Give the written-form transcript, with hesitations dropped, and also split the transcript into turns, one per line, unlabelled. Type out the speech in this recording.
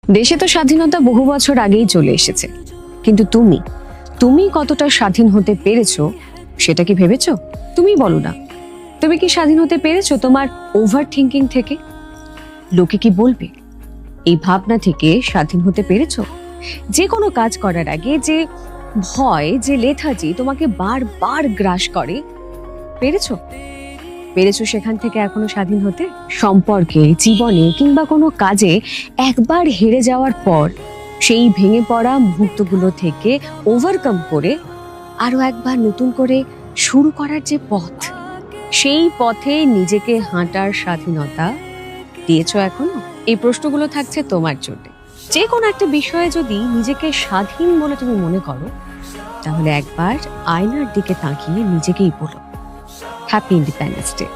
দেশে তো স্বাধীনতা বহু বছর আগেই চলে এসেছে, কিন্তু তুমি তুমি কতটা স্বাধীন হতে পেরেছো সেটা কি ভেবেছো? তুমি বলো না, তুমি কি স্বাধীন হতে পেরেছো তোমার ওভার থিঙ্কিং থেকে? লোকে কি বলবে এই ভাবনা থেকে স্বাধীন হতে পেরেছো? যে কোনো কাজ করার আগে যে ভয়, যে লেথাজি তোমাকে বারবার গ্রাস করে, পেরেছো? পেরেছো সেখান থেকে এখনো স্বাধীন হতে? সম্পর্কে, জীবনে কিংবা কোনো কাজে একবার হেরে যাওয়ার পর সেই ভেঙে পড়া মুহূর্তগুলো থেকে ওভারকাম করে আরো একবার নতুন করে শুরু করার যে পথ, সেই পথে নিজেকে হাঁটার স্বাধীনতা দিয়েছো এখনো? এই প্রশ্নগুলো থাকছে তোমার জন্য। যে কোনো একটা বিষয়ে যদি নিজেকে স্বাধীন বলে তুমি মনে করো, তাহলে একবার আয়নার দিকে তাকিয়ে নিজেকেই বলো, হ্যাপি ইন্ডিপেন্ডেন্স ডে।